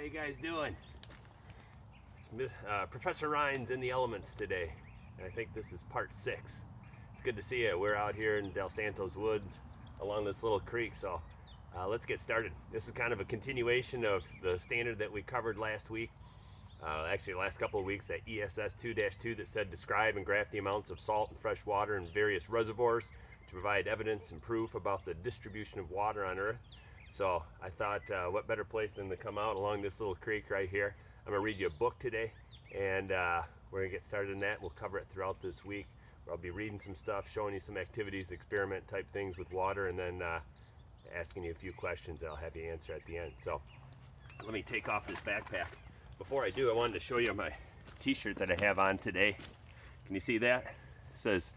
you guys doing? It's Professor Rhines in the elements today. And I think this is part 6. It's good to see you. We're out here in Del Santos Woods along this little creek, so let's get started. This is kind of a continuation of the standard that we covered last week. Actually, the last couple of weeks, that ESS 2-2 that said describe and graph the amounts of salt and fresh water in various reservoirs to provide evidence and proof about the distribution of water on Earth. So I thought, what better place than to come out along this little creek right here. I'm going to read you a book today, and we're going to get started in that. We'll cover it throughout this week. I'll be reading some stuff, showing you some activities, experiment type things with water, and then asking you a few questions that I'll have you answer at the end. So let me take off this backpack. Before I do, I wanted to show you my t-shirt that I have on today. Can you see that? It says,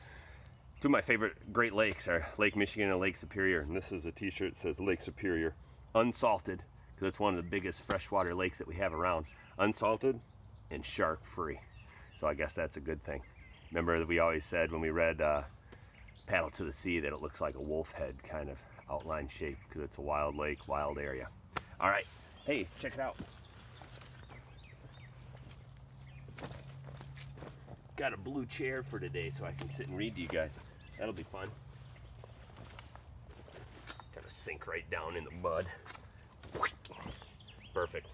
two of my favorite Great Lakes are Lake Michigan and Lake Superior. And this is a t-shirt that says Lake Superior, unsalted, because it's one of the biggest freshwater lakes that we have around. Unsalted and shark free. So I guess that's a good thing. Remember that we always said when we read Paddle to the Sea that it looks like a wolf head kind of outline shape because it's a wild lake, wild area. All right, hey, check it out. Got a blue chair for today so I can sit and read to you guys. That'll be fun. Kind of sink right down in the mud. Perfect.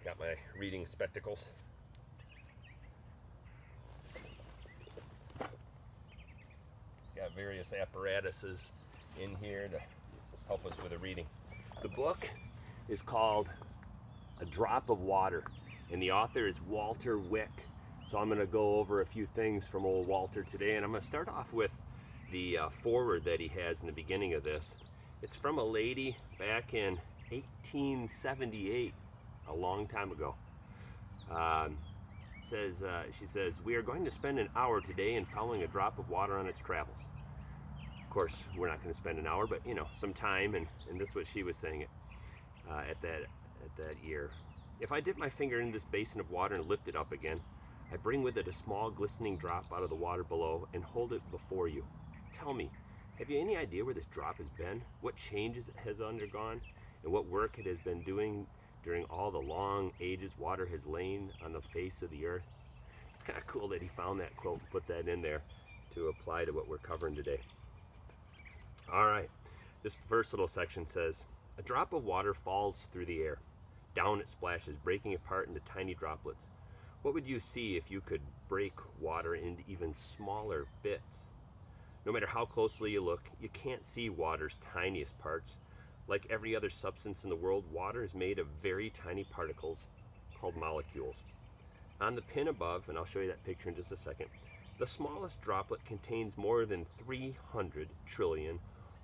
Got my reading spectacles. Got various apparatuses in here to help us with the reading. The book is called A Drop of Water, and the author is Walter Wick. So I'm going to go over a few things from old Walter today, and I'm going to start off with the foreword that he has in the beginning of this. It's from a lady back in 1878, a long time ago. She says, we are going to spend an hour today in following a drop of water on its travels. Of course, we're not going to spend an hour, but you know, some time, and this is what she was saying at that year. If I dip my finger in this basin of water and lift it up again, I bring with it a small glistening drop out of the water below and hold it before you. Tell me, have you any idea where this drop has been, what changes it has undergone, and what work it has been doing during all the long ages water has lain on the face of the earth? It's kind of cool that he found that quote and put that in there to apply to what we're covering today. All right, this first little section says, a drop of water falls through the air. Down it splashes, breaking apart into tiny droplets. What would you see if you could break water into even smaller bits? No matter how closely you look, you can't see water's tiniest parts. Like every other substance in the world, water is made of very tiny particles called molecules. On the pin above, and I'll show you that picture in just a second, the smallest droplet contains more than 300 trillion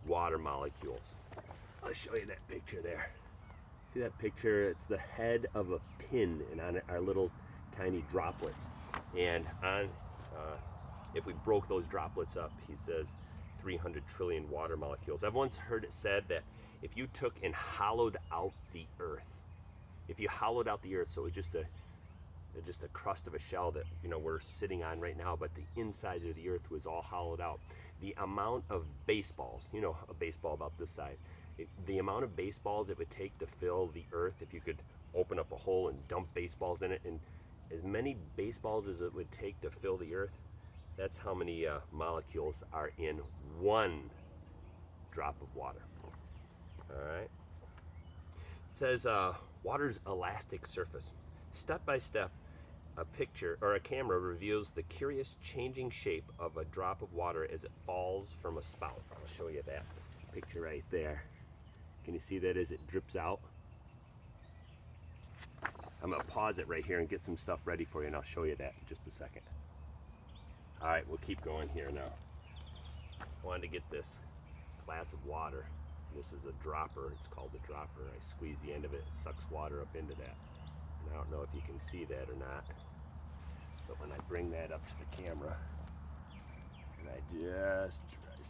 water molecules. I'll show you that picture there. See that picture? It's the head of a pin, and on it are little tiny droplets. And on, if we broke those droplets up, he says 300 trillion water molecules. I've once heard it said that if you took and hollowed out the earth, if you hollowed out the earth, so it was just a crust of a shell that, you know, we're sitting on right now, but the inside of the earth was all hollowed out, the amount of baseballs, you know, a baseball about this size, the amount of baseballs it would take to fill the earth, if you could open up a hole and dump baseballs in it, and as many baseballs as it would take to fill the earth, that's how many molecules are in one drop of water. All right. It says water's elastic surface. Step by step, a picture or a camera reveals the curious changing shape of a drop of water as it falls from a spout. I'll show you that picture right there. Can you see that as it drips out? I'm going to pause it right here and get some stuff ready for you, and I'll show you that in just a second. All right, we'll keep going here now. I wanted to get this glass of water. This is a dropper. It's called the dropper. I squeeze the end of it. It sucks water up into that. And I don't know if you can see that or not, but when I bring that up to the camera, and I just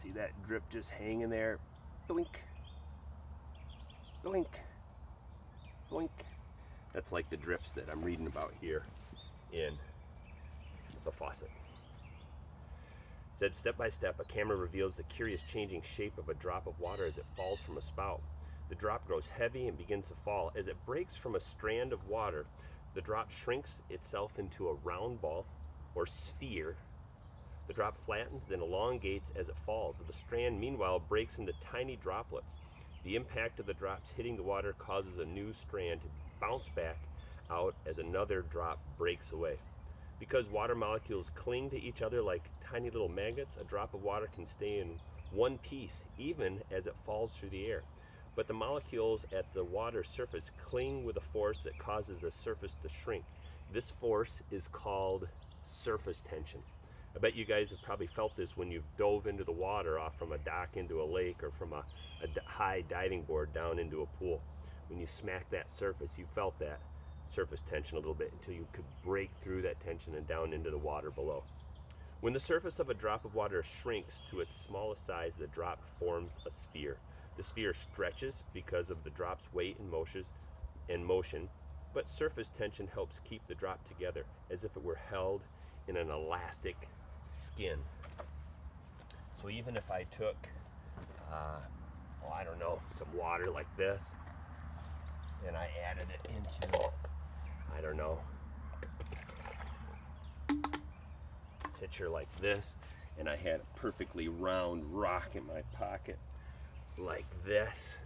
see that drip just hanging there, doink, doink, doink. That's like the drips that I'm reading about here in the faucet. Said step by step, a camera reveals the curious changing shape of a drop of water as it falls from a spout. The drop grows heavy and begins to fall. As it breaks from a strand of water, the drop shrinks itself into a round ball or sphere. The drop flattens, then elongates as it falls. The strand, meanwhile, breaks into tiny droplets. The impact of the drops hitting the water causes a new strand to bounce back out as another drop breaks away. Because water molecules cling to each other like tiny little magnets, a drop of water can stay in one piece even as it falls through the air. But the molecules at the water surface cling with a force that causes the surface to shrink. This force is called surface tension. I bet you guys have probably felt this when you've dove into the water off from a dock into a lake, or from a high diving board down into a pool. When you smack that surface, you felt that surface tension a little bit until you could break through that tension and down into the water below. When the surface of a drop of water shrinks to its smallest size, the drop forms a sphere. The sphere stretches because of the drop's weight and motion, but surface tension helps keep the drop together as if it were held in an elastic skin. So even if I took, I don't know, some water like this, and I added it into, I don't know, a pitcher like this, and I had a perfectly round rock in my pocket like this.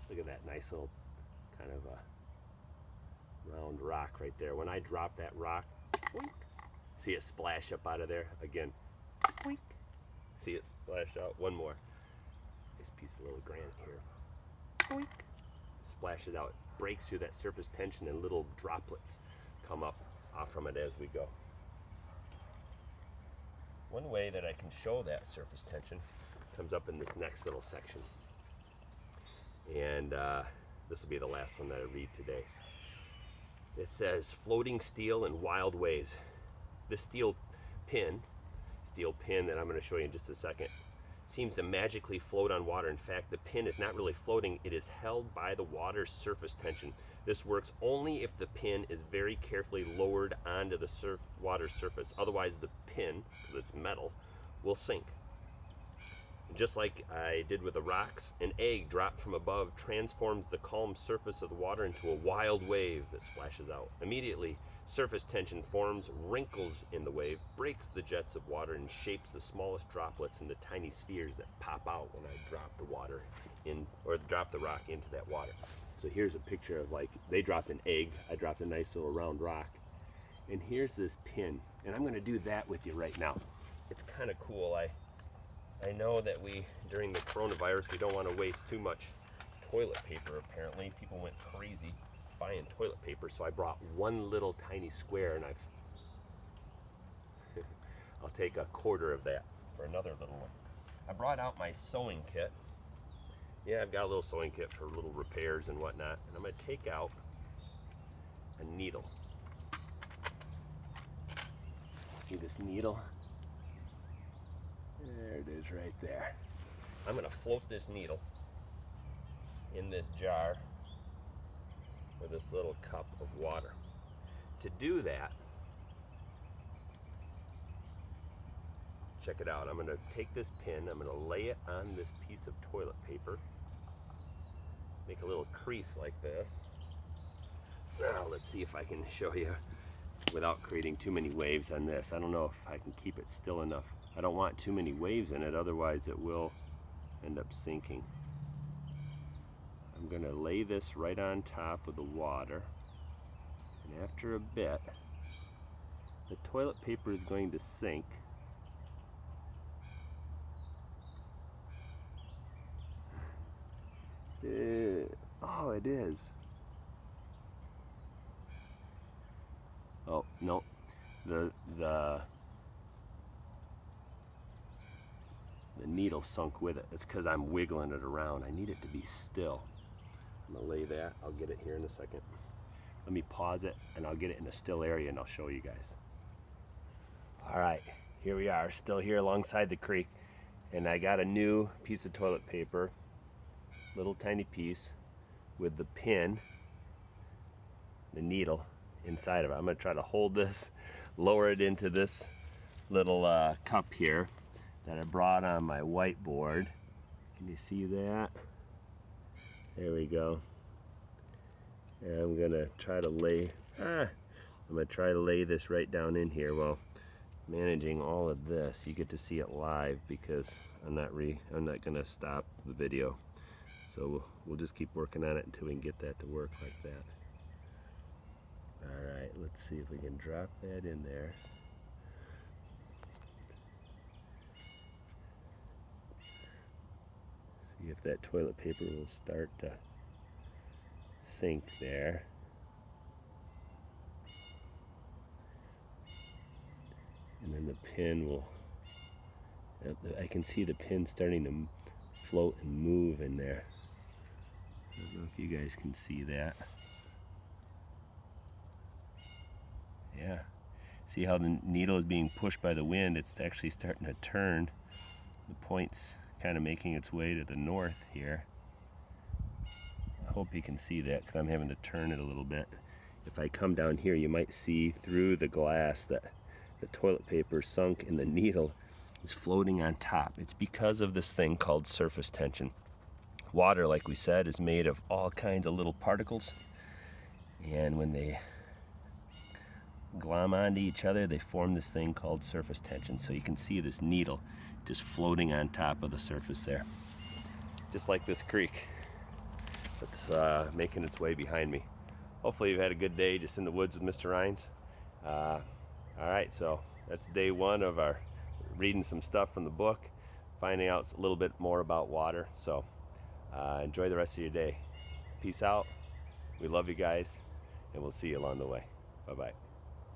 Look at that nice little kind of a round rock right there. When I drop that rock, boink, see it splash up out of there again. Boink. See it splash out. One more. This piece of little granite here. Boink. Splashes out. Breaks through that surface tension, and little droplets come up off from it as we go. One way that I can show that surface tension comes up in this next little section. And this will be the last one that I read today. It says, floating steel in wild ways. This steel pin that I'm going to show you in just a second seems to magically float on water. In fact, the pin is not really floating, it is held by the water's surface tension. This works only if the pin is very carefully lowered onto the water surface. Otherwise, the pin, because it's metal, will sink. Just like I did with the rocks, an egg dropped from above transforms the calm surface of the water into a wild wave that splashes out. Immediately, surface tension forms wrinkles in the wave, breaks the jets of water, and shapes the smallest droplets into tiny spheres that pop out when I drop the water in, or drop the rock into that water. So here's a picture of, like, they dropped an egg, I dropped a nice little round rock, and here's this pin, and I'm going to do that with you right now. It's kind of cool. I know that during the coronavirus, we don't want to waste too much toilet paper. Apparently, people went crazy buying toilet paper, so I brought one little tiny square, and I'll take a quarter of that for another little one. I brought out my sewing kit. Yeah, I've got a little sewing kit for little repairs and whatnot, and I'm going to take out a needle. See this needle? There it is right there. I'm going to float this needle in this jar with this little cup of water. To do that, check it out. I'm going to take this pin, I'm going to lay it on this piece of toilet paper, make a little crease like this. Now let's see if I can show you without creating too many waves on this. I don't know if I can keep it still enough. I don't want too many waves in it, otherwise it will end up sinking. I'm going to lay this right on top of the water, and after a bit, the toilet paper is going to sink. Oh, it is. Oh, no. The needle sunk with it. It's because I'm wiggling it around. I need it to be still. I'm going to lay that. I'll get it here in a second. Let me pause it, and I'll get it in a still area, and I'll show you guys. All right, here we are, still here alongside the creek, and I got a new piece of toilet paper, little tiny piece, with the pin, the needle inside of it. I'm going to try to hold this, lower it into this little cup here that I brought on my whiteboard. Can you see that? There we go. And I'm gonna try to lay this right down in here. Well, managing all of this, you get to see it live because I'm not gonna stop the video. So we'll just keep working on it until we can get that to work like that. All right, let's see if we can drop that in there. See if that toilet paper will start to sink there. And then the pin will, I can see the pin starting to float and move in there. I don't know if you guys can see that. Yeah. See how the needle is being pushed by the wind? It's actually starting to turn. The point's kind of making its way to the north here. I hope you can see that because I'm having to turn it a little bit. If I come down here, you might see through the glass that the toilet paper sunk and the needle is floating on top. It's because of this thing called surface tension. Water, like we said, is made of all kinds of little particles, and when they glom onto each other, they form this thing called surface tension. So you can see this needle just floating on top of the surface there. Just like this creek that's making its way behind me. Hopefully you've had a good day just in the woods with Mr. Rhines. All right, so that's day one of our reading some stuff from the book, finding out a little bit more about water. So enjoy the rest of your day. Peace out. We love you guys, and we'll see you along the way. Bye-bye.